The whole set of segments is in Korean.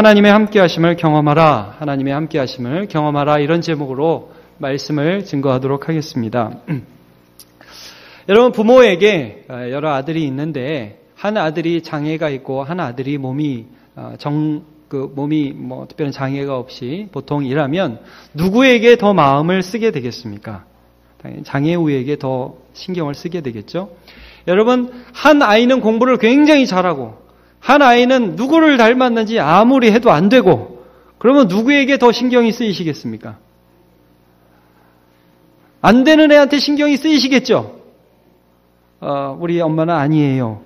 하나님의 함께하심을 경험하라. 하나님의 함께하심을 경험하라. 이런 제목으로 말씀을 증거하도록 하겠습니다. 여러분, 부모에게 여러 아들이 있는데 한 아들이 장애가 있고 한 아들이 몸이 특별한 장애가 없이 보통 일하면 누구에게 더 마음을 쓰게 되겠습니까? 당연히 장애우에게 더 신경을 쓰게 되겠죠. 여러분, 한 아이는 공부를 굉장히 잘하고 한 아이는 누구를 닮았는지 아무리 해도 안 되고, 그러면 누구에게 더 신경이 쓰이시겠습니까? 안 되는 애한테 신경이 쓰이시겠죠? 우리 엄마는 아니에요.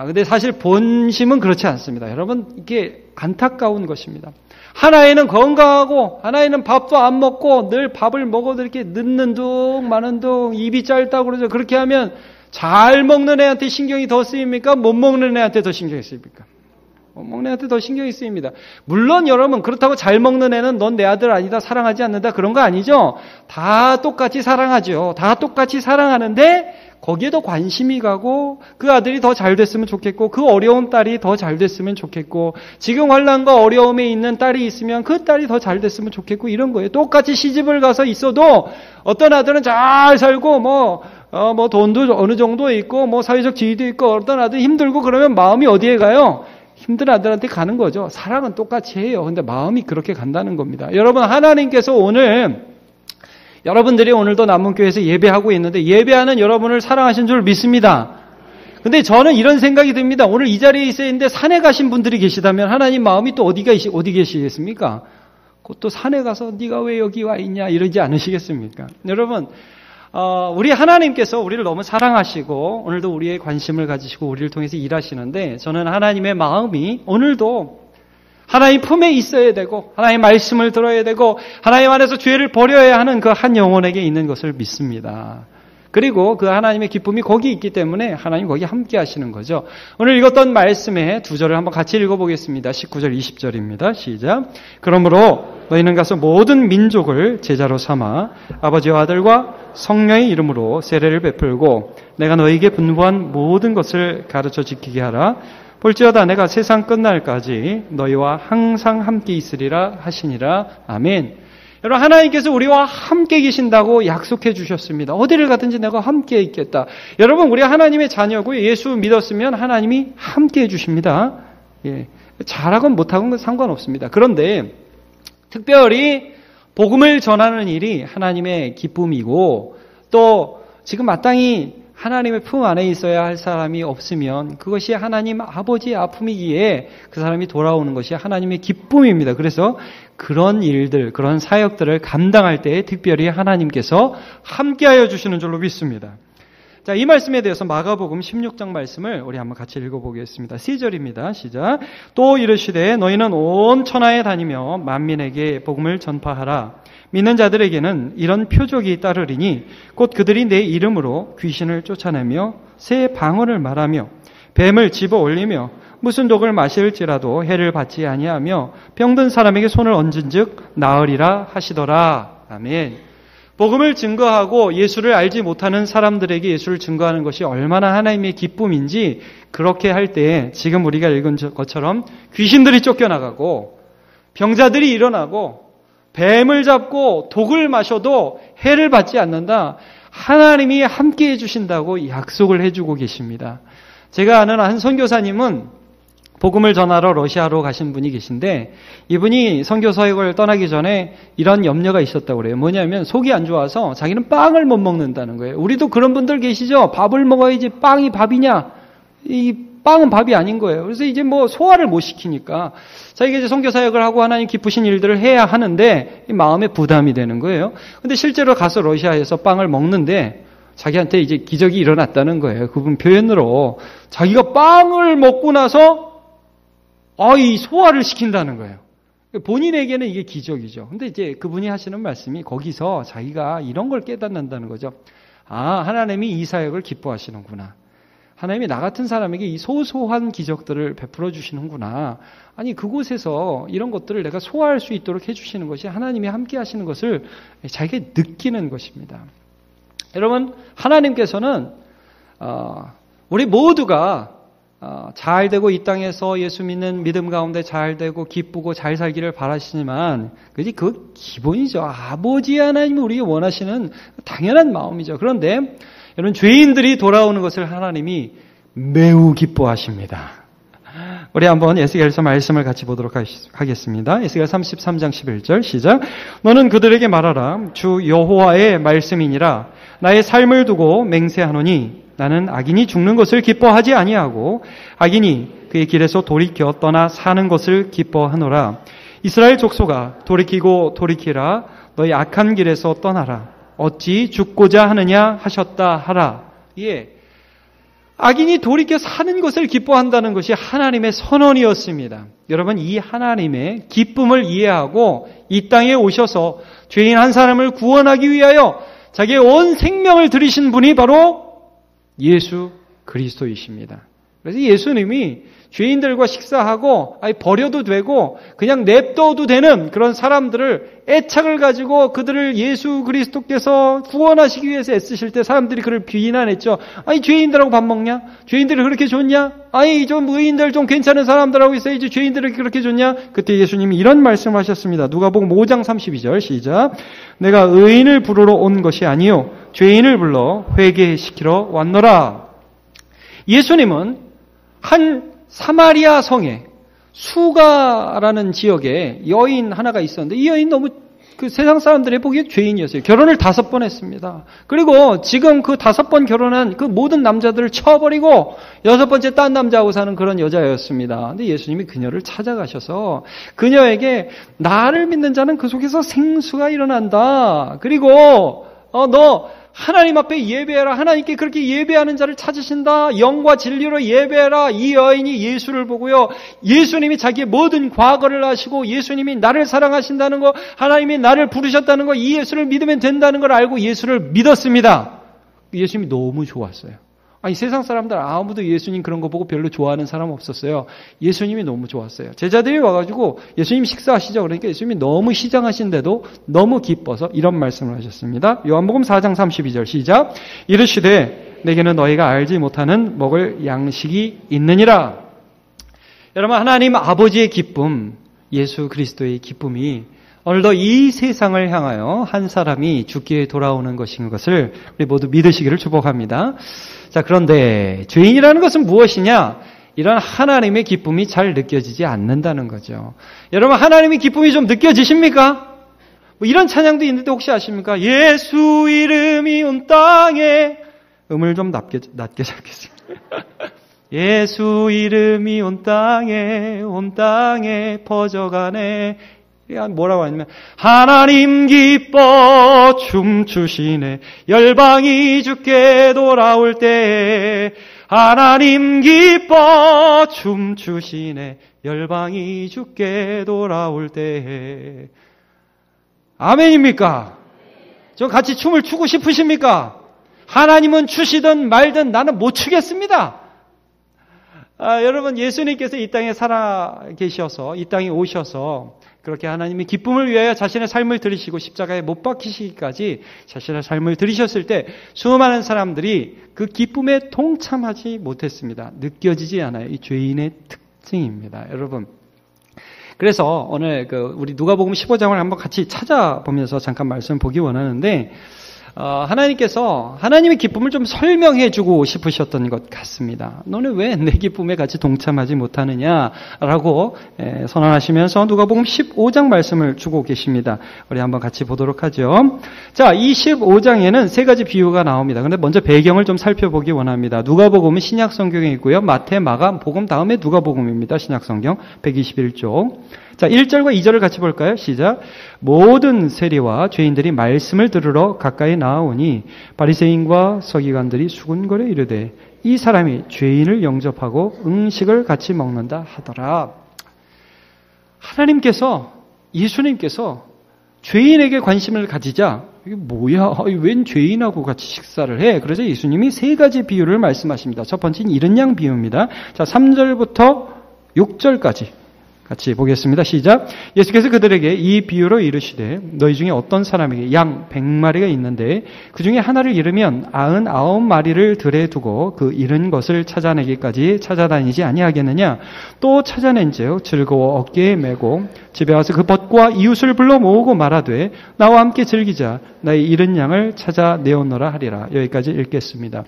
근데 사실 본심은 그렇지 않습니다. 여러분, 이게 안타까운 것입니다. 하나에는 건강하고 하나에는 밥도 안 먹고 늘 밥을 먹어도 이렇게 늦는 둥 마는 둥 입이 짧다고 그러죠. 그렇게 하면 잘 먹는 애한테 신경이 더 쓰입니까? 못 먹는 애한테 더 신경이 쓰입니까? 못 먹는 애한테 더 신경이 쓰입니다. 물론 여러분, 그렇다고 잘 먹는 애는 넌 내 아들 아니다, 사랑하지 않는다, 그런 거 아니죠. 다 똑같이 사랑하죠. 다 똑같이 사랑하는데 거기에 더 관심이 가고 그 아들이 더 잘 됐으면 좋겠고 그 어려운 딸이 더 잘 됐으면 좋겠고 지금 환난과 어려움에 있는 딸이 있으면 그 딸이 더 잘 됐으면 좋겠고 이런 거예요. 똑같이 시집을 가서 있어도 어떤 아들은 잘 살고 돈도 어느 정도 있고 사회적 지위도 있고 어떤 아들은 힘들고 그러면 마음이 어디에 가요? 힘든 아들한테 가는 거죠. 사랑은 똑같이 해요. 근데 마음이 그렇게 간다는 겁니다. 여러분, 하나님께서 여러분들이 오늘도 남문교회에서 예배하고 있는데 예배하는 여러분을 사랑하신 줄 믿습니다. 근데 저는 이런 생각이 듭니다. 오늘 이 자리에 있어야 했는데 산에 가신 분들이 계시다면 하나님 마음이 또 어디 계시겠습니까? 또 산에 가서 네가 왜 여기 와 있냐 이러지 않으시겠습니까? 여러분, 우리 하나님께서 우리를 너무 사랑하시고 오늘도 우리의 관심을 가지시고 우리를 통해서 일하시는데 저는 하나님의 마음이 오늘도 하나님 품에 있어야 되고 하나님 말씀을 들어야 되고 하나님 안에서 죄를 버려야 하는 그 한 영혼에게 있는 것을 믿습니다. 그리고 그 하나님의 기쁨이 거기 있기 때문에 하나님 거기 함께 하시는 거죠. 오늘 읽었던 말씀의 두 절을 한번 같이 읽어보겠습니다. 19절 20절입니다. 시작. 그러므로 너희는 가서 모든 민족을 제자로 삼아 아버지와 아들과 성령의 이름으로 세례를 베풀고 내가 너희에게 분부한 모든 것을 가르쳐 지키게 하라. 볼지어다 내가 세상 끝날까지 너희와 항상 함께 있으리라 하시니라. 아멘. 여러분, 하나님께서 우리와 함께 계신다고 약속해 주셨습니다. 어디를 가든지 내가 함께 있겠다. 여러분, 우리 하나님의 자녀고 예수 믿었으면 하나님이 함께 해 주십니다. 잘하건 못하건 상관없습니다. 그런데 특별히 복음을 전하는 일이 하나님의 기쁨이고 또 지금 마땅히 하나님의 품 안에 있어야 할 사람이 없으면 그것이 하나님 아버지의 아픔이기에 그 사람이 돌아오는 것이 하나님의 기쁨입니다. 그래서 그런 일들, 그런 사역들을 감당할 때에 특별히 하나님께서 함께하여 주시는 줄로 믿습니다. 자, 이 말씀에 대해서 마가복음 16장 말씀을 우리 한번 같이 읽어보겠습니다. 3절입니다. 시작. 또 이르시되 너희는 온 천하에 다니며 만민에게 복음을 전파하라. 믿는 자들에게는 이런 표적이 따르리니 곧 그들이 내 이름으로 귀신을 쫓아내며 새 방언을 말하며 뱀을 집어 올리며 무슨 독을 마실지라도 해를 받지 아니하며 병든 사람에게 손을 얹은즉 나으리라 하시더라. 아멘. 복음을 증거하고 예수를 알지 못하는 사람들에게 예수를 증거하는 것이 얼마나 하나님의 기쁨인지 그렇게 할 때 지금 우리가 읽은 것처럼 귀신들이 쫓겨나가고 병자들이 일어나고 뱀을 잡고 독을 마셔도 해를 받지 않는다. 하나님이 함께 해주신다고 약속을 해주고 계십니다. 제가 아는 한 선교사님은 복음을 전하러 러시아로 가신 분이 계신데 이분이 선교 사역을 떠나기 전에 이런 염려가 있었다고 그래요. 뭐냐면 속이 안 좋아서 자기는 빵을 못 먹는다는 거예요. 우리도 그런 분들 계시죠? 밥을 먹어야지 빵이 밥이냐? 이 빵은 밥이 아닌 거예요. 그래서 이제 소화를 못 시키니까 자기가 이제 선교 사역을 하고 하나님 기쁘신 일들을 해야 하는데 마음에 부담이 되는 거예요. 근데 실제로 가서 러시아에서 빵을 먹는데 자기한테 이제 기적이 일어났다는 거예요. 그분 표현으로 자기가 빵을 먹고 나서 이 소화를 시킨다는 거예요. 본인에게는 이게 기적이죠. 근데 이제 그분이 하시는 말씀이 거기서 자기가 이런 걸 깨닫는다는 거죠. 하나님이 이 사역을 기뻐하시는구나. 하나님이 나 같은 사람에게 이 소소한 기적들을 베풀어 주시는구나. 아니, 그곳에서 이런 것들을 내가 소화할 수 있도록 해주시는 것이 하나님이 함께 하시는 것을 자기가 느끼는 것입니다. 여러분, 하나님께서는 우리 모두가 잘 되고 이 땅에서 예수 믿는 믿음 가운데 잘 되고 기쁘고 잘 살기를 바라시지만 그 기본이죠. 아버지 하나님이 우리가 원하시는 당연한 마음이죠. 그런데 여러분, 죄인들이 돌아오는 것을 하나님이 매우 기뻐하십니다. 우리 한번 에스겔서 말씀을 같이 보도록 하겠습니다. 에스겔 33장 11절 시작. 너는 그들에게 말하라. 주 여호와의 말씀이니라. 나의 삶을 두고 맹세하노니 나는 악인이 죽는 것을 기뻐하지 아니하고 악인이 그의 길에서 돌이켜 떠나 사는 것을 기뻐하노라. 이스라엘 족속아, 돌이키고 돌이키라. 너희 악한 길에서 떠나라. 어찌 죽고자 하느냐 하셨다 하라. 예. 악인이 돌이켜 사는 것을 기뻐한다는 것이 하나님의 선언이었습니다. 여러분, 이 하나님의 기쁨을 이해하고 이 땅에 오셔서 죄인 한 사람을 구원하기 위하여 자기의 온 생명을 들이신 분이 바로 예수 그리스도이십니다. 그래서 예수님이 죄인들과 식사하고 버려도 되고 그냥 냅둬도 되는 그런 사람들을 애착을 가지고 그들을 예수 그리스도께서 구원하시기 위해서 애쓰실 때 사람들이 그를 비난했죠. 아니, 죄인들하고 밥 먹냐? 죄인들이 그렇게 좋냐? 아니, 좀 의인들 좀 괜찮은 사람들하고 있어야지 죄인들이 그렇게 좋냐? 그때 예수님이 이런 말씀을 하셨습니다. 누가복음 5장 32절 시작. 내가 의인을 부르러 온 것이 아니요 죄인을 불러 회개시키러 왔노라. 예수님은 한 사마리아 성에 수가라는 지역에 여인 하나가 있었는데 이 여인 너무 세상 사람들이 보기에 죄인이었어요. 결혼을 5번 했습니다. 그리고 지금 그 5번 결혼한 그 모든 남자들을 쳐버리고 6번째 딴 남자하고 사는 그런 여자였습니다. 근데 예수님이 그녀를 찾아가셔서 그녀에게 나를 믿는 자는 그 속에서 생수가 일어난다. 그리고 너 하나님 앞에 예배해라. 하나님께 그렇게 예배하는 자를 찾으신다. 영과 진리로 예배해라. 이 여인이 예수를 보고요. 예수님이 자기의 모든 과거를 아시고 예수님이 나를 사랑하신다는 거, 하나님이 나를 부르셨다는 거, 이 예수를 믿으면 된다는 걸 알고 예수를 믿었습니다. 예수님이 너무 좋았어요. 아니, 세상 사람들 아무도 예수님 그런 거 보고 별로 좋아하는 사람 없었어요. 예수님이 너무 좋았어요. 제자들이 와가지고 예수님 식사하시죠. 그러니까 예수님이 너무 시장하신데도 너무 기뻐서 이런 말씀을 하셨습니다. 요한복음 4장 32절 시작. 이르시되 내게는 너희가 알지 못하는 먹을 양식이 있느니라. 여러분, 하나님 아버지의 기쁨, 예수 그리스도의 기쁨이 오늘도 이 세상을 향하여 한 사람이 죽기에 돌아오는 것인 것을 우리 모두 믿으시기를 축복합니다. 자, 그런데 죄인이라는 것은 무엇이냐? 이런 하나님의 기쁨이 잘 느껴지지 않는다는 거죠. 여러분, 하나님의 기쁨이 좀 느껴지십니까? 뭐 이런 찬양도 있는데 혹시 아십니까? 예수 이름이 온 땅에, 음을 좀 낮게 잡겠습니다. 예수 이름이 온 땅에 퍼져가네. 뭐라고 하냐면 하나님 기뻐 춤추시네. 열방이 주께 돌아올 때 하나님 기뻐 춤추시네. 열방이 주께 돌아올 때. 아멘입니까? 저 같이 춤을 추고 싶으십니까? 하나님은 추시든 말든 나는 못 추겠습니다. 여러분, 예수님께서 이 땅에 살아 계셔서 이 땅에 오셔서 그렇게 하나님의 기쁨을 위하여 자신의 삶을 들이시고 십자가에 못 박히시기까지 자신의 삶을 들이셨을 때 수많은 사람들이 그 기쁨에 동참하지 못했습니다. 느껴지지 않아요. 이 죄인의 특징입니다. 여러분, 그래서 오늘 우리 누가복음 15장을 한번 같이 찾아보면서 잠깐 말씀 보기 원하는데 하나님께서 하나님의 기쁨을 좀 설명해 주고 싶으셨던 것 같습니다. 너는 왜 내 기쁨에 같이 동참하지 못하느냐라고 선언하시면서 누가복음 15장 말씀을 주고 계십니다. 우리 한번 같이 보도록 하죠. 자, 이 15장에는 3가지 비유가 나옵니다. 그런데 먼저 배경을 좀 살펴보기 원합니다. 누가복음은 신약 성경에 있고요. 마태, 마가, 복음 다음에 누가복음입니다. 신약 성경 121쪽. 자, 1절과 2절을 같이 볼까요? 시작. 모든 세리와 죄인들이 말씀을 들으러 가까이 나아오니 바리새인과 서기관들이 수군거려 이르되 이 사람이 죄인을 영접하고 음식을 같이 먹는다 하더라. 하나님께서, 예수님께서 죄인에게 관심을 가지자 이게 뭐야? 웬 죄인하고 같이 식사를 해? 그래서 예수님이 3가지 비유를 말씀하십니다. 첫 번째는 이른 양 비유입니다. 자, 3절부터 6절까지 같이 보겠습니다. 시작. 예수께서 그들에게 이 비유로 이르시되 너희 중에 어떤 사람에게 양 100마리가 있는데 그 중에 하나를 잃으면 99마리를 들에 두고 그 잃은 것을 찾아내기까지 찾아다니지 아니하겠느냐. 또 찾아낸즉 즐거워 어깨에 메고 집에 와서 그 벗과 이웃을 불러 모으고 말하되 나와 함께 즐기자. 나의 잃은 양을 찾아내었노라 하리라. 여기까지 읽겠습니다.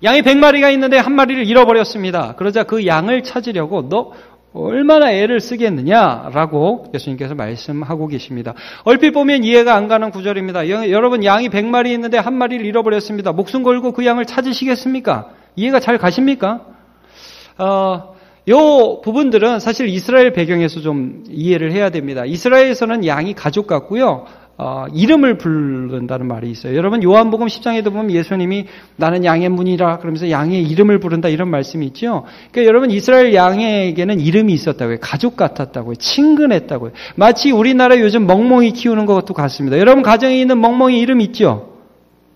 양이 100마리가 있는데 한 마리를 잃어버렸습니다. 그러자 그 양을 찾으려고 너 얼마나 애를 쓰겠느냐라고 예수님께서 말씀하고 계십니다. 얼핏 보면 이해가 안 가는 구절입니다. 여러분 양이 100마리 있는데 한 마리를 잃어버렸습니다. 목숨 걸고 그 양을 찾으시겠습니까? 이해가 잘 가십니까? 요 부분들은 사실 이스라엘 배경에서 좀 이해를 해야 됩니다. 이스라엘에서는 양이 가족 같고요. 이름을 부른다는 말이 있어요. 여러분 요한복음 10장에도 보면 예수님이 나는 양의 문이라 그러면서 양의 이름을 부른다 이런 말씀이 있죠. 그러니까 여러분 이스라엘 양에게는 이름이 있었다고요. 가족 같았다고요. 친근했다고요. 마치 우리나라 요즘 멍멍이 키우는 것도 같습니다. 여러분 가정에 있는 멍멍이 이름 있죠?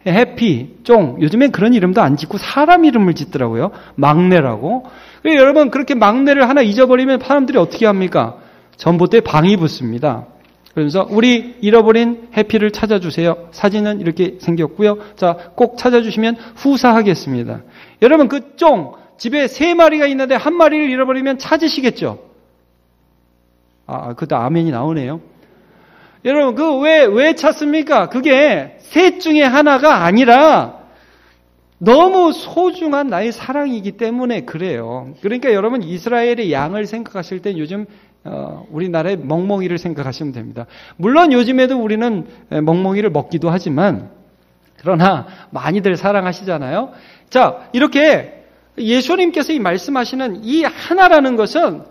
해피, 쫑. 요즘엔 그런 이름도 안 짓고 사람 이름을 짓더라고요. 막내라고. 그러니까 여러분 그렇게 막내를 하나 잊어버리면 사람들이 어떻게 합니까? 전봇대에 방이 붙습니다. 그래서 우리 잃어버린 해피를 찾아주세요. 사진은 이렇게 생겼고요. 자, 꼭 찾아주시면 후사하겠습니다. 여러분 그 쫑 집에 3마리가 있는데 한 마리를 잃어버리면 찾으시겠죠? 그것도 아멘이 나오네요. 여러분 그 왜 찾습니까? 그게 셋 중에 하나가 아니라 너무 소중한 나의 사랑이기 때문에 그래요. 그러니까 여러분 이스라엘의 양을 생각하실 때 요즘 우리나라의 멍멍이를 생각하시면 됩니다. 물론 요즘에도 우리는 멍멍이를 먹기도 하지만 그러나 많이들 사랑하시잖아요. 자, 이렇게 예수님께서 이 말씀하시는 이 하나라는 것은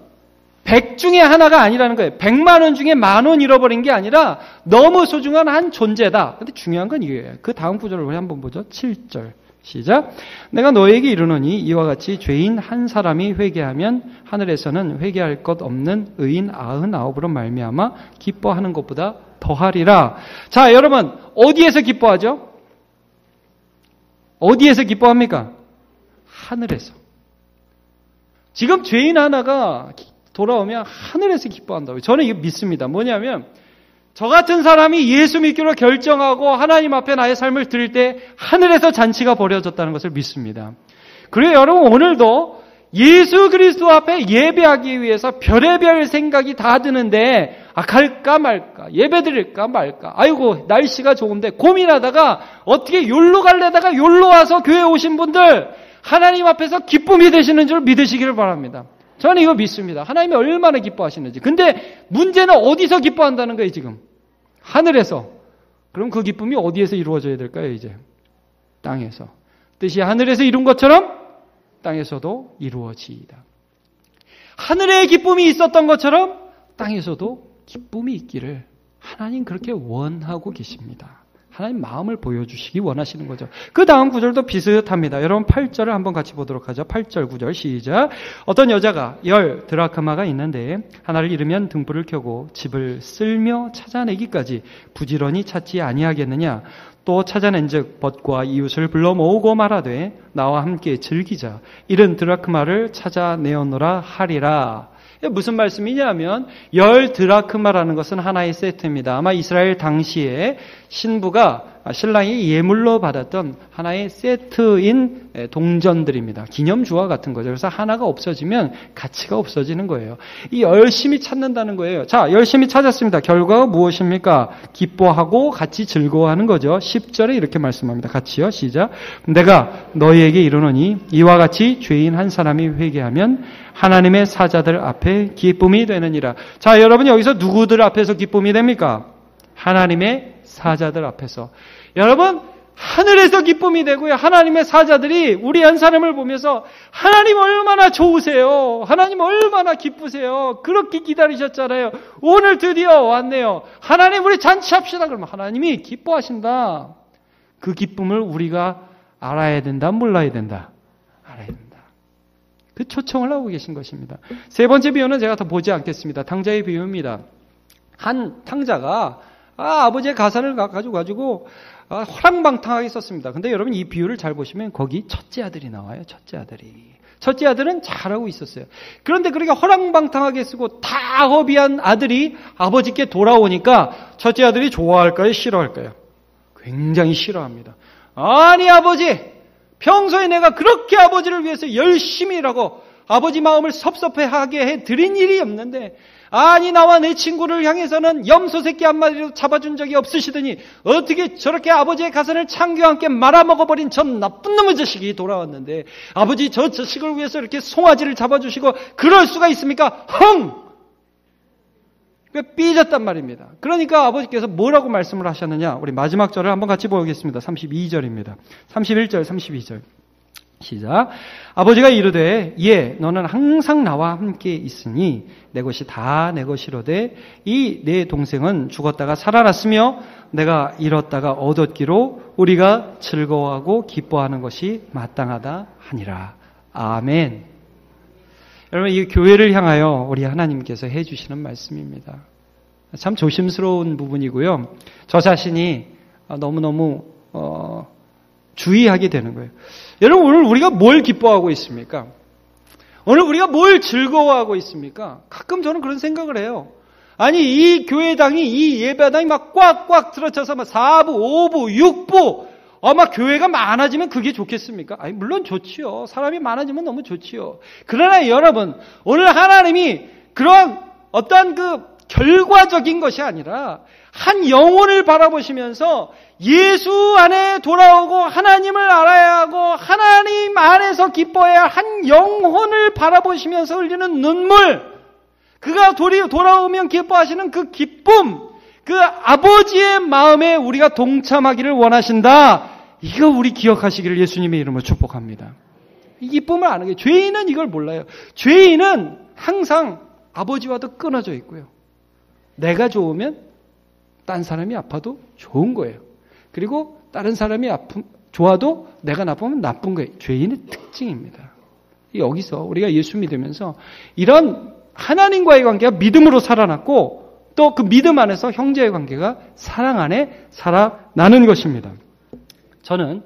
100 중에 하나가 아니라는 거예요. 100만 원 중에 10,000원 잃어버린 게 아니라 너무 소중한 한 존재다. 근데 중요한 건 이거예요. 그 다음 구절을 우리 한번 보죠. 7절. 시작. 내가 너에게 이르노니 이와 같이 죄인 한 사람이 회개하면 하늘에서는 회개할 것 없는 의인 99으로 말미암아 기뻐하는 것보다 더하리라. 자, 여러분 어디에서 기뻐하죠? 어디에서 기뻐합니까? 하늘에서. 지금 죄인 하나가 돌아오면 하늘에서 기뻐한다고요. 저는 이거 믿습니다. 뭐냐면 저 같은 사람이 예수 믿기로 결정하고 하나님 앞에 나의 삶을 드릴 때 하늘에서 잔치가 벌어졌다는 것을 믿습니다. 그래요, 여러분 오늘도 예수 그리스도 앞에 예배하기 위해서 별의별 생각이 다 드는데 갈까 말까, 예배 드릴까 말까, 아이고 날씨가 좋은데 고민하다가 어떻게 욜로 갈래다가 욜로 와서 교회 오신 분들 하나님 앞에서 기쁨이 되시는 줄 믿으시기를 바랍니다. 저는 이거 믿습니다. 하나님이 얼마나 기뻐하시는지. 근데 문제는 어디서 기뻐한다는 거예요, 지금? 하늘에서. 그럼 그 기쁨이 어디에서 이루어져야 될까요, 이제? 땅에서. 뜻이 하늘에서 이룬 것처럼 땅에서도 이루어지이다. 하늘에 기쁨이 있었던 것처럼 땅에서도 기쁨이 있기를 하나님 그렇게 원하고 계십니다. 하나님 마음을 보여주시기 원하시는 거죠. 그 다음 구절도 비슷합니다. 여러분 8절을 한번 같이 보도록 하죠. 8절 9절 시작. 어떤 여자가 10 드라크마가 있는데 하나를 잃으면 등불을 켜고 집을 쓸며 찾아내기까지 부지런히 찾지 아니하겠느냐. 또 찾아낸즉 벗과 이웃을 불러 모으고 말하되 나와 함께 즐기자. 잃은 드라크마를 찾아내었노라 하리라. 무슨 말씀이냐면 10 드라크마라는 것은 하나의 세트입니다. 아마 이스라엘 당시에 신부가 신랑이 예물로 받았던 하나의 세트인 동전들입니다. 기념주와 같은 거죠. 그래서 하나가 없어지면 가치가 없어지는 거예요. 이 열심히 찾는다는 거예요. 자, 열심히 찾았습니다. 결과가 무엇입니까? 기뻐하고 같이 즐거워하는 거죠. 10절에 이렇게 말씀합니다. 같이요. 시작. 내가 너희에게 이르노니 이와 같이 죄인 한 사람이 회개하면 하나님의 사자들 앞에 기쁨이 되느니라. 자, 여러분 여기서 누구들 앞에서 기쁨이 됩니까? 하나님의 사자들 앞에서. 여러분 하늘에서 기쁨이 되고요. 하나님의 사자들이 우리 한 사람을 보면서 하나님 얼마나 좋으세요. 하나님 얼마나 기쁘세요. 그렇게 기다리셨잖아요. 오늘 드디어 왔네요. 하나님 우리 잔치합시다. 그러면 하나님이 기뻐하신다. 그 기쁨을 우리가 알아야 된다. 몰라야 된다. 알아야 된다. 그 초청을 하고 계신 것입니다. 세 번째 비유는 제가 더 보지 않겠습니다. 탕자의 비유입니다. 한 탕자가 아버지의 가산을 가지고 호랑방탕하게 썼습니다. 근데 여러분 이 비유를 잘 보시면 거기 첫째 아들이 나와요. 첫째 아들이. 첫째 아들은 잘하고 있었어요. 그런데 그렇게 허랑방탕하게 쓰고 다 허비한 아들이 아버지께 돌아오니까 첫째 아들이 좋아할까요? 싫어할까요? 굉장히 싫어합니다. 아니 아버지, 평소에 내가 그렇게 아버지를 위해서 열심히 일하고 아버지 마음을 섭섭해하게 해드린 일이 없는데, 아니 나와 내 친구를 향해서는 염소 새끼 한 마리도 잡아준 적이 없으시더니 어떻게 저렇게 아버지의 가산을 창기와 함께 말아먹어버린 전 나쁜 놈의 자식이 돌아왔는데 아버지 저 자식을 위해서 이렇게 송아지를 잡아주시고 그럴 수가 있습니까? 흥! 삐졌단 말입니다. 그러니까 아버지께서 뭐라고 말씀을 하셨느냐, 우리 마지막 절을 한번 같이 보겠습니다. 32절입니다. 31절, 32절. 시작. 아버지가 이르되 예 너는 항상 나와 함께 있으니 내 것이 다 내 것이로되 이 내 동생은 죽었다가 살아났으며 내가 잃었다가 얻었기로 우리가 즐거워하고 기뻐하는 것이 마땅하다 하니라. 아멘. 여러분, 이 교회를 향하여 우리 하나님께서 해주시는 말씀입니다. 참 조심스러운 부분이고요. 저 자신이 너무너무 주의하게 되는 거예요. 여러분, 오늘 우리가 뭘 기뻐하고 있습니까? 오늘 우리가 뭘 즐거워하고 있습니까? 가끔 저는 그런 생각을 해요. 아니, 이 교회당이, 이 예배당이 막 꽉꽉 들어차서 막 4부, 5부, 6부, 막 교회가 많아지면 그게 좋겠습니까? 아니, 물론 좋지요. 사람이 많아지면 너무 좋지요. 그러나 여러분, 오늘 하나님이 그런 어떤 그 결과적인 것이 아니라 한 영혼을 바라보시면서 예수 안에 돌아오고 하나님을 알아야 하고 하나님 안에서 기뻐해야 한 영혼을 바라보시면서 흘리는 눈물, 그가 돌아오면 기뻐하시는 그 기쁨, 그 아버지의 마음에 우리가 동참하기를 원하신다. 이거 우리 기억하시기를 예수님의 이름으로 축복합니다. 이 기쁨을 아는 게, 죄인은 이걸 몰라요. 죄인은 항상 아버지와도 끊어져 있고요. 내가 좋으면 딴 사람이 아파도 좋은 거예요. 그리고 다른 사람이 좋아도 내가 나쁘면 나쁜 거예요. 죄인의 특징입니다. 여기서 우리가 예수 믿으면서 이런 하나님과의 관계가 믿음으로 살아났고 또 그 믿음 안에서 형제의 관계가 사랑 안에 살아나는 것입니다. 저는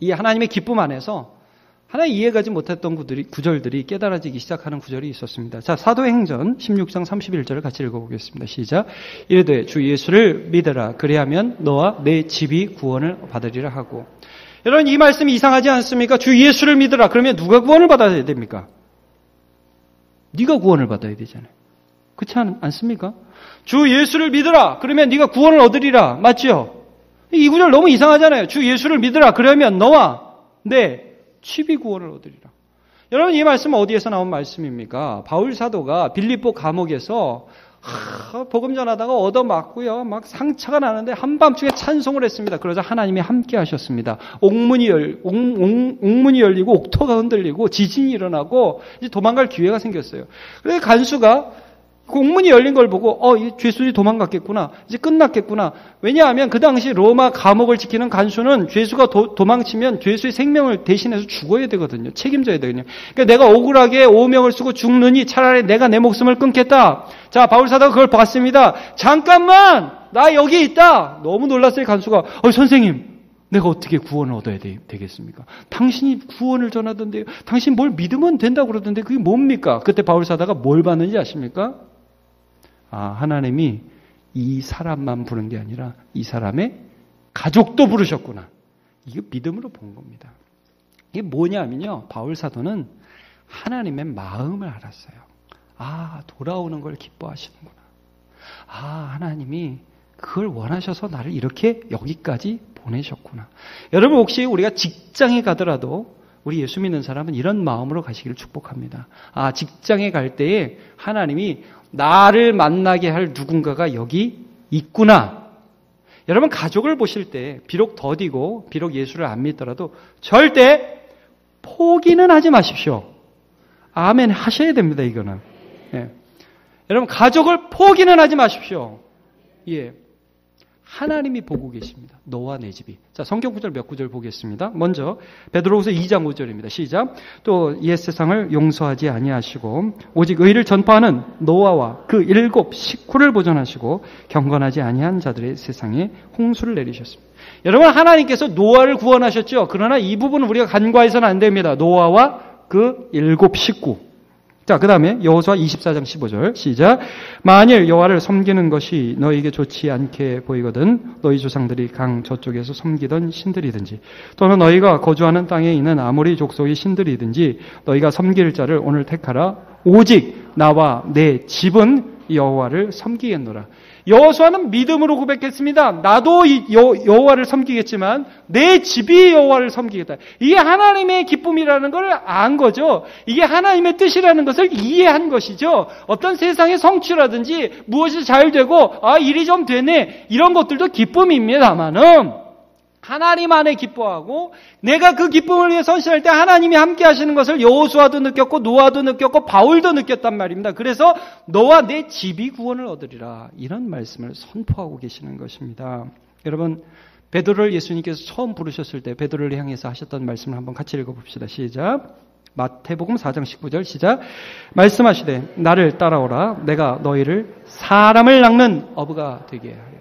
이 하나님의 기쁨 안에서 하나의 이해가지 못했던 구절들이 깨달아지기 시작하는 구절이 있었습니다. 자, 사도행전 16장 31절을 같이 읽어보겠습니다. 시작. 이르되 주 예수를 믿으라. 그리하면 너와 내 집이 구원을 받으리라 하고. 여러분, 이 말씀이 이상하지 않습니까? 주 예수를 믿으라. 그러면 누가 구원을 받아야 됩니까? 네가 구원을 받아야 되잖아요. 그렇지 않습니까? 주 예수를 믿으라. 그러면 네가 구원을 얻으리라. 맞죠? 이 구절 너무 이상하잖아요. 주 예수를 믿으라. 그러면 너와 내 집이 구원을 얻으리라. 여러분, 이 말씀은 어디에서 나온 말씀입니까? 바울 사도가 빌립보 감옥에서 복음 전하다가 얻어맞고요. 막 상처가 나는데 한밤중에 찬송을 했습니다. 그러자 하나님이 함께 하셨습니다. 옥문이 열리고 옥토가 흔들리고 지진이 일어나고 이제 도망갈 기회가 생겼어요. 그래서 간수가 그 옥문이 열린 걸 보고 이 죄수들이 도망갔겠구나. 이제 끝났겠구나. 왜냐하면 그 당시 로마 감옥을 지키는 간수는 죄수가 도망치면 죄수의 생명을 대신해서 죽어야 되거든요. 책임져야 되거든요. 그러니까 내가 억울하게 오명을 쓰고 죽느니 차라리 내가 내 목숨을 끊겠다. 자, 바울 사도가 그걸 봤습니다. 잠깐만! 나 여기 있다! 너무 놀랐어요, 간수가. 선생님, 내가 어떻게 구원을 얻어야 되겠습니까? 당신이 구원을 전하던데요. 당신 뭘 믿으면 된다고 그러던데 그게 뭡니까? 그때 바울 사도가 뭘 봤는지 아십니까? 하나님이 이 사람만 부른 게 아니라 이 사람의 가족도 부르셨구나. 이거 믿음으로 본 겁니다. 이게 뭐냐면요. 바울 사도는 하나님의 마음을 알았어요. 돌아오는 걸 기뻐하시는구나. 하나님이 그걸 원하셔서 나를 이렇게 여기까지 보내셨구나. 여러분, 혹시 우리가 직장에 가더라도 우리 예수 믿는 사람은 이런 마음으로 가시기를 축복합니다. 직장에 갈 때에 하나님이 나를 만나게 할 누군가가 여기 있구나. 여러분, 가족을 보실 때 비록 더디고 비록 예수를 안 믿더라도 절대 포기는 하지 마십시오. 아멘 하셔야 됩니다. 이거는. 예. 여러분, 가족을 포기는 하지 마십시오. 예. 하나님이 보고 계십니다. 너와 내 집이. 자, 성경 구절 몇 구절 보겠습니다. 먼저 베드로후서 2장 5절입니다. 시작. 또 옛 세상을 용서하지 아니하시고 오직 의를 전파하는 노아와 그 7 식구를 보존하시고 경건하지 아니한 자들의 세상에 홍수를 내리셨습니다. 여러분, 하나님께서 노아를 구원하셨죠. 그러나 이 부분은 우리가 간과해서는 안 됩니다. 노아와 그 7 식구. 자, 그 다음에 여호수아 24장 15절 시작. 만일 여호와를 섬기는 것이 너에게 좋지 않게 보이거든 너희 조상들이 강 저쪽에서 섬기던 신들이든지 또는 너희가 거주하는 땅에 있는 아모리 족속의 신들이든지 너희가 섬길 자를 오늘 택하라. 오직 나와 내 집은 여호와를 섬기겠노라. 여호수아는 믿음으로 고백했습니다. 나도 여호와를 섬기겠지만 내 집이 여호와를 섬기겠다. 이게 하나님의 기쁨이라는 걸 안 거죠. 이게 하나님의 뜻이라는 것을 이해한 것이죠. 어떤 세상의 성취라든지 무엇이 잘 되고 일이 좀 되네 이런 것들도 기쁨입니다만은 하나님 안에 기뻐하고 내가 그 기쁨을 위해 헌신할 때 하나님이 함께 하시는 것을 여호수아도 느꼈고 노아도 느꼈고 바울도 느꼈단 말입니다. 그래서 너와 내 집이 구원을 얻으리라 이런 말씀을 선포하고 계시는 것입니다. 여러분 베드로를 예수님께서 처음 부르셨을 때 베드로를 향해서 하셨던 말씀을 한번 같이 읽어봅시다. 시작. 마태복음 4장 19절 시작. 말씀하시되 나를 따라오라 내가 너희를 사람을 낚는 어부가 되게 하리라.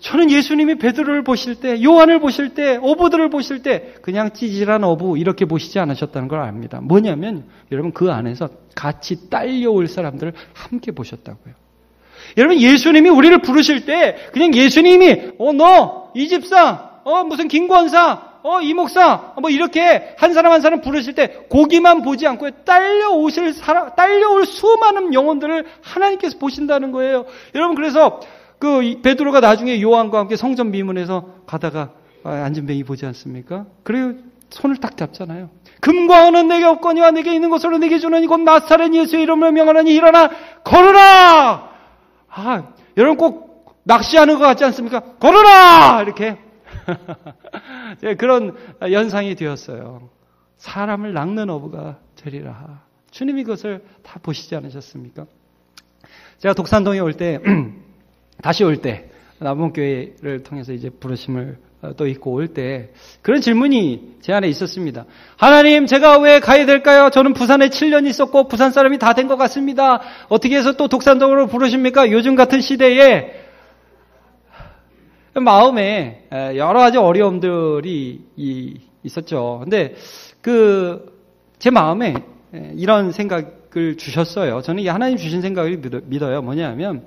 저는 예수님이 베드로를 보실 때, 요한을 보실 때, 어부들을 보실 때 그냥 찌질한 어부 이렇게 보시지 않으셨다는 걸 압니다. 뭐냐면 여러분 그 안에서 같이 딸려올 사람들을 함께 보셨다고요. 여러분 예수님이 우리를 부르실 때 그냥 예수님이 너 이 집사, 무슨 김권사, 이 목사 뭐 이렇게 한 사람 한 사람 부르실 때 고기만 보지 않고 딸려올 수많은 영혼들을 하나님께서 보신다는 거예요. 여러분 그래서 그 베드로가 나중에 요한과 함께 성전 비문에서 가다가 안진뱅이 보지 않습니까? 그래요. 손을 딱 잡잖아요. 금과 은은 내게 없거니와 내게 있는 것으로 내게 주노니 곧 나사렛 예수의 이름으로 명하노니 일어나 걸어라. 여러분 꼭 낚시하는 것 같지 않습니까? 걸어라 이렇게 그런 연상이 되었어요. 사람을 낚는 어부가 되리라. 주님이 그것을 다 보시지 않으셨습니까? 제가 독산동에 올 때 다시 올 때 남원교회를 통해서 이제 부르심을 또 있고 올 때 그런 질문이 제 안에 있었습니다. 하나님 제가 왜 가야 될까요? 저는 부산에 7년 있었고 부산 사람이 다 된 것 같습니다. 어떻게 해서 또 독산동으로 부르십니까? 요즘 같은 시대에 마음에 여러 가지 어려움들이 있었죠. 근데 제 마음에 이런 생각을 주셨어요. 저는 이 하나님 주신 생각을 믿어요. 뭐냐면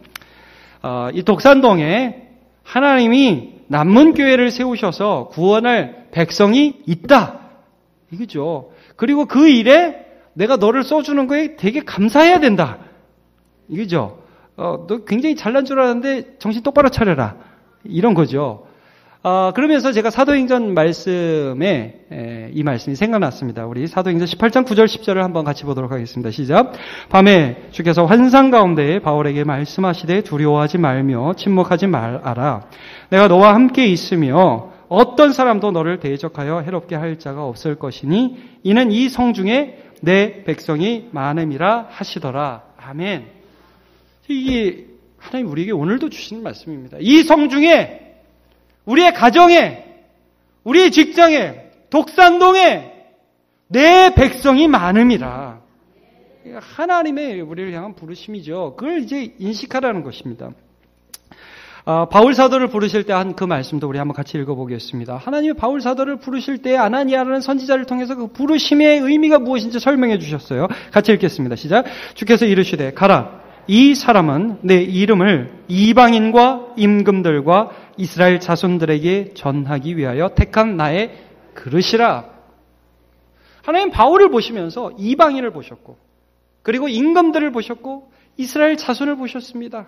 이 독산동에 하나님이 남문교회를 세우셔서 구원할 백성이 있다. 이거죠. 그리고 그 일에 내가 너를 써주는 거에 되게 감사해야 된다. 이거죠. 너 굉장히 잘난 줄 알았는데 정신 똑바로 차려라. 이런 거죠. 그러면서 제가 사도행전 말씀에 이 말씀이 생각났습니다. 우리 사도행전 18장 9절 10절을 한번 같이 보도록 하겠습니다. 시작. 밤에 주께서 환상 가운데 바울에게 말씀하시되 두려워하지 말며 침묵하지 말아라. 내가 너와 함께 있으며 어떤 사람도 너를 대적하여 해롭게 할 자가 없을 것이니 이는 이 성중에 내 백성이 많음이라 하시더라. 아멘. 이게 하나님 우리에게 오늘도 주시는 말씀입니다. 이 성중에 우리의 가정에, 우리의 직장에, 독산동에 내 백성이 많음이라. 하나님의 우리를 향한 부르심이죠. 그걸 이제 인식하라는 것입니다. 바울 사도를 부르실 때 한 그 말씀도 우리 한번 같이 읽어보겠습니다. 하나님이 바울 사도를 부르실 때 아나니아라는 선지자를 통해서 그 부르심의 의미가 무엇인지 설명해 주셨어요. 같이 읽겠습니다. 시작. 주께서 이르시되 가라. 이 사람은 내 이름을 이방인과 임금들과 이스라엘 자손들에게 전하기 위하여 택한 나의 그릇이라. 하나님 바울을 보시면서 이방인을 보셨고 그리고 임금들을 보셨고 이스라엘 자손을 보셨습니다.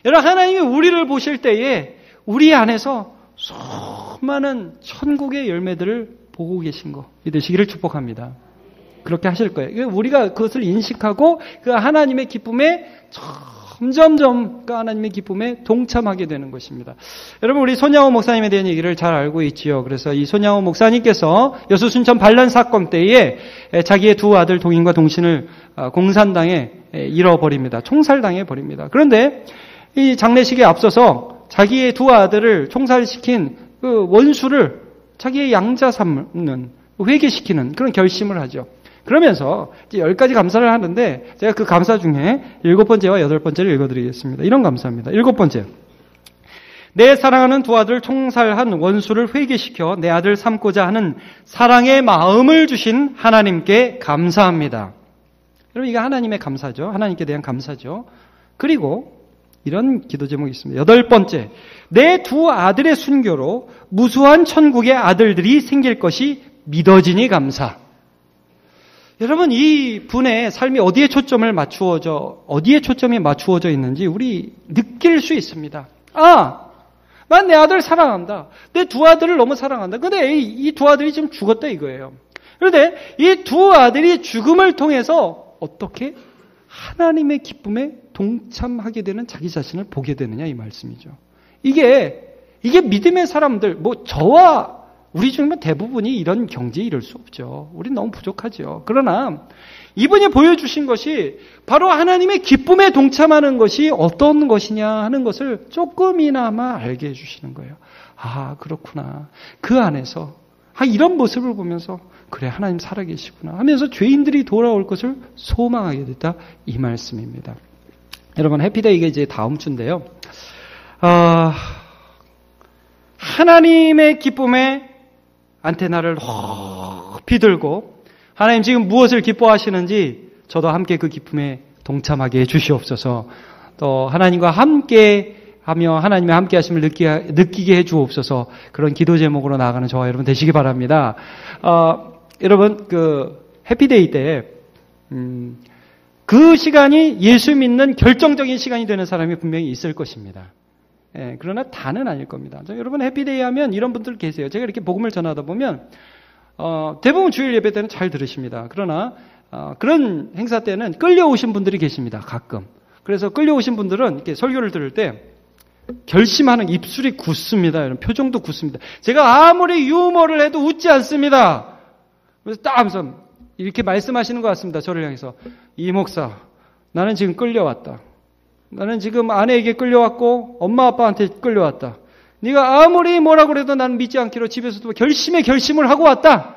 여러분 하나님이 우리를 보실 때에 우리 안에서 수많은 천국의 열매들을 보고 계신 거 믿으시기를 축복합니다. 그렇게 하실 거예요. 우리가 그것을 인식하고 그 하나님의 기쁨에 점점점 그 하나님의 기쁨에 동참하게 되는 것입니다. 여러분 우리 손양호 목사님에 대한 얘기를 잘 알고 있지요. 그래서 이 손양호 목사님께서 여수순천 반란 사건 때에 자기의 두 아들 동인과 동신을 공산당에 잃어버립니다. 총살당해 버립니다. 그런데 이 장례식에 앞서서 자기의 두 아들을 총살시킨 그 원수를 자기의 양자 삼는 회개시키는 그런 결심을 하죠. 그러면서 이제 10가지 감사를 하는데 제가 그 감사 중에 7번째와 8번째를 읽어드리겠습니다. 이런 감사입니다. 7번째. 내 사랑하는 두 아들을 총살한 원수를 회개시켜 내 아들 삼고자 하는 사랑의 마음을 주신 하나님께 감사합니다. 여러분, 이게 하나님의 감사죠. 하나님께 대한 감사죠. 그리고 이런 기도 제목이 있습니다. 8번째, 내 두 아들의 순교로 무수한 천국의 아들들이 생길 것이 믿어지니 감사. 여러분, 이 분의 삶이 어디에 초점이 맞추어져 있는지 우리 느낄 수 있습니다. 난 내 아들 사랑한다. 내 두 아들을 너무 사랑한다. 근데 이 두 아들이 지금 죽었다 이거예요. 그런데 이 두 아들이 죽음을 통해서 어떻게 하나님의 기쁨에 동참하게 되는 자기 자신을 보게 되느냐 이 말씀이죠. 이게 믿음의 사람들, 저와 우리 중에 대부분이 이런 경지에 이를 수 없죠. 우린 너무 부족하죠. 그러나 이분이 보여주신 것이 바로 하나님의 기쁨에 동참하는 것이 어떤 것이냐 하는 것을 조금이나마 알게 해주시는 거예요. 그렇구나. 그 안에서 이런 모습을 보면서 그래, 하나님 살아계시구나 하면서 죄인들이 돌아올 것을 소망하게 됐다 이 말씀입니다. 여러분, 해피데이가 이제 다음 주인데요. 하나님의 기쁨에 안테나를 높이 들고 하나님 지금 무엇을 기뻐하시는지 저도 함께 그 기쁨에 동참하게 해주시옵소서. 또 하나님과 함께하며 하나님의 함께하심을 느끼게 해주옵소서. 그런 기도 제목으로 나아가는 저와 여러분 되시기 바랍니다. 여러분, 해피데이 때 그 시간이 예수 믿는 결정적인 시간이 되는 사람이 분명히 있을 것입니다. 그러나 다는 아닐 겁니다. 여러분, 해피데이 하면 이런 분들 계세요. 제가 이렇게 복음을 전하다 보면 대부분 주일 예배 때는 잘 들으십니다. 그러나 그런 행사 때는 끌려오신 분들이 계십니다. 가끔. 그래서 끌려오신 분들은 이렇게 설교를 들을 때 결심하는 입술이 굳습니다. 이런 표정도 굳습니다. 제가 아무리 유머를 해도 웃지 않습니다. 그래서 딱 하면서 이렇게 말씀하시는 것 같습니다. 저를 향해서. 이 목사, 나는 지금 끌려왔다. 나는 지금 아내에게 끌려왔고 엄마 아빠한테 끌려왔다. 네가 아무리 뭐라고 해도 나는 믿지 않기로 집에서도 결심을 하고 왔다.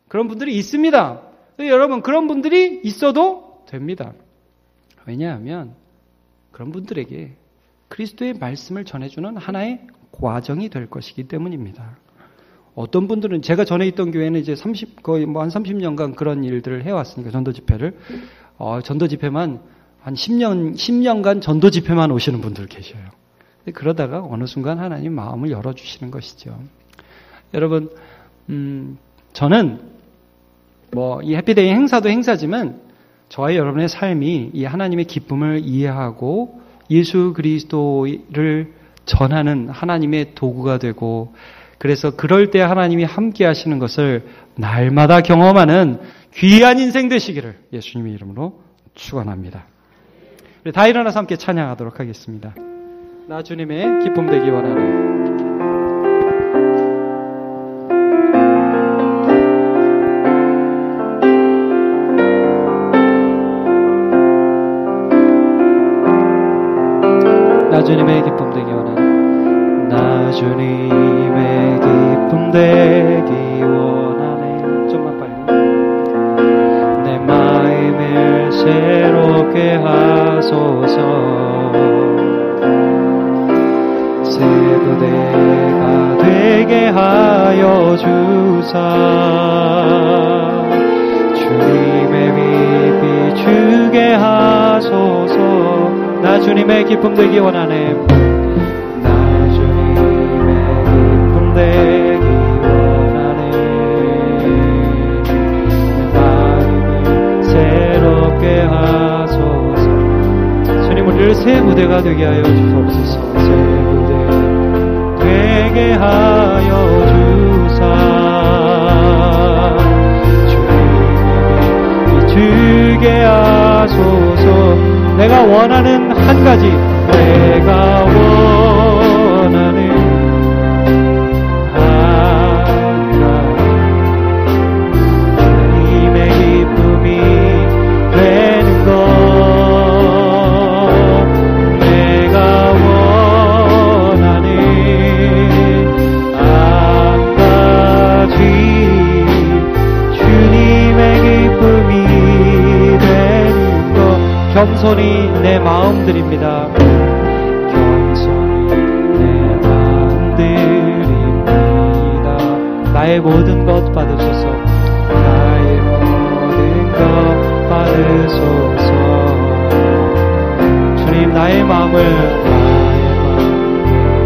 그런 분들이 있습니다. 여러분, 그런 분들이 있어도 됩니다. 왜냐하면 그런 분들에게 그리스도의 말씀을 전해주는 하나의 과정이 될 것이기 때문입니다. 어떤 분들은 제가 전에 있던 교회는 이제 거의 한 30년간 그런 일들을 해왔으니까 전도 집회를 전도 집회만 한 10년간 전도 집회만 오시는 분들 계셔요. 그러다가 어느 순간 하나님 마음을 열어주시는 것이죠. 여러분, 저는 이 해피데이 행사도 행사지만 저와 여러분의 삶이 이 하나님의 기쁨을 이해하고 예수 그리스도를 전하는 하나님의 도구가 되고, 그래서 그럴 때 하나님이 함께 하시는 것을 날마다 경험하는 귀한 인생 되시기를 예수님의 이름으로 축원합니다. 다 일어나서 함께 찬양하도록 하겠습니다. 나 주님의 기쁨 되기 원하네. 나 주님의 기쁨 되기 원하네. 나 주님의 기쁨 되기 원하네. 좀만 빨리. 내 마음을 새롭게 하소서. 새 부대가 되게 하여 주사. 주님의 빛 비추게 하소서. 나 주님의 기쁨 되기 원하네. 나 주님의 기쁨 되기 원하네. 내 마음을 새롭게 하소서. 주님, 우리를 새 무대가 되게 하여 주옵소서. 새 무대 되게 하여 주사. 주님의 비추게 하소서. 내가 원하는 한 가지, 내가 원하는 한 가지, 주님의 기쁨이 되는 것. 내가 원하는 한 가지, 주님의 기쁨이 되는 것. 겸손히 내 마음 드립니다. 겸손히 내 나의 모든 것 받으소서. 나의 모든 것 받으소서. 주님, 나의 마음을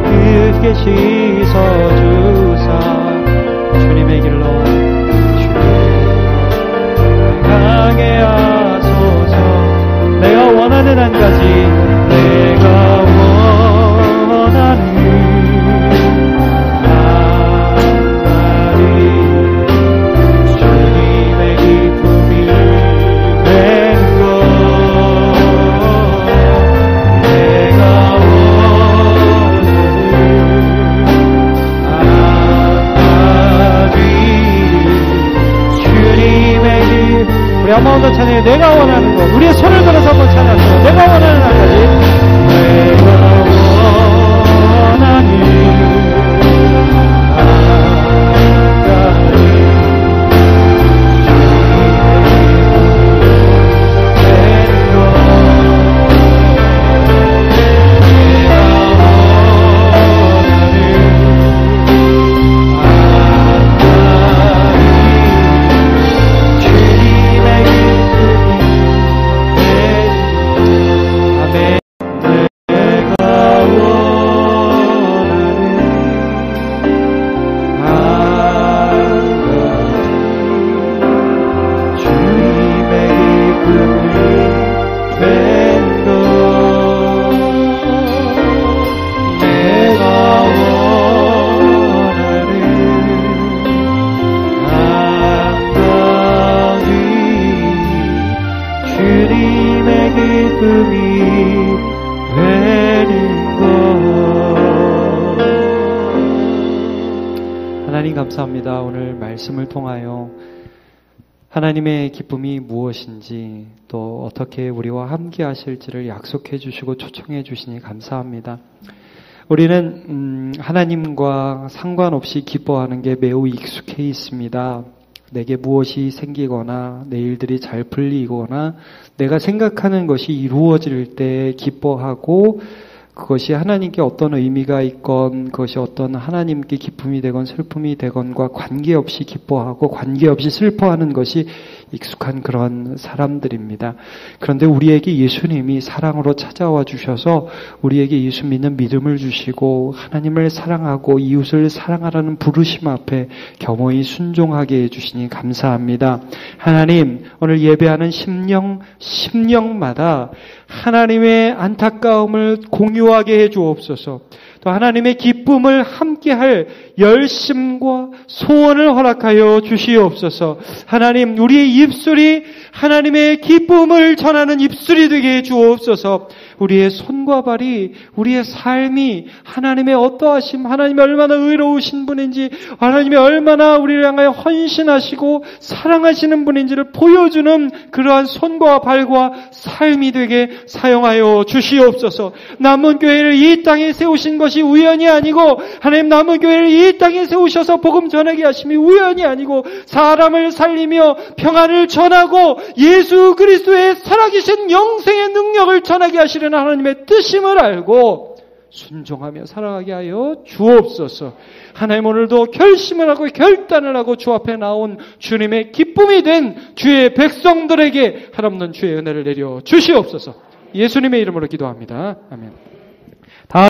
크게 씻어주사 주님의 길로 향해 하소서. 내가 원하는 한 가지, 내가 원하는 한 번 더 찬양해. 내가 원하는 것. 우리의 손을 들어서 한번 찬양해요. 내가 원하는 한 가지. 내가 원하는 하나님 감사합니다. 오늘 말씀을 통하여 하나님의 기쁨이 무엇인지 또 어떻게 우리와 함께 하실지를 약속해 주시고 초청해 주시니 감사합니다. 우리는 하나님과 상관없이 기뻐하는 게 매우 익숙해 있습니다. 내게 무엇이 생기거나 내 일들이 잘 풀리거나 내가 생각하는 것이 이루어질 때 기뻐하고 그것이 하나님께 어떤 의미가 있건 그것이 어떤 하나님께 기쁨이 되건 슬픔이 되건과 관계없이 기뻐하고 관계없이 슬퍼하는 것이 익숙한 그런 사람들입니다. 그런데 우리에게 예수님이 사랑으로 찾아와 주셔서 우리에게 예수 믿는 믿음을 주시고 하나님을 사랑하고 이웃을 사랑하라는 부르심 앞에 겸허히 순종하게 해주시니 감사합니다. 하나님, 오늘 예배하는 심령마다 하나님의 안타까움을 공유하게 해주옵소서. 또 하나님의 기쁨을 함께할 열심과 소원을 허락하여 주시옵소서. 하나님, 우리의 입술이 하나님의 기쁨을 전하는 입술이 되게 해주옵소서. 우리의 손과 발이, 우리의 삶이 하나님의 어떠하심, 하나님이 얼마나 의로우신 분인지, 하나님이 얼마나 우리를 향하여 헌신하시고 사랑하시는 분인지를 보여주는 그러한 손과 발과 삶이 되게 사용하여 주시옵소서. 남은 교회를 이 땅에 세우신 것이 우연이 아니고, 하나님 남은 교회를 이 땅에 세우셔서 복음 전하게 하심이 우연이 아니고, 사람을 살리며 평안을 전하고 예수 그리스도의 살아계신 영생의 능력을 전하게 하시려는 하나님의 뜻임을 알고 순종하며 살아가게 하여 주옵소서. 하나님, 오늘도 결심을 하고 결단을 하고 주 앞에 나온 주님의 기쁨이 된 주의 백성들에게 한없는 주의 은혜를 내려 주시옵소서. 예수님의 이름으로 기도합니다. 아멘.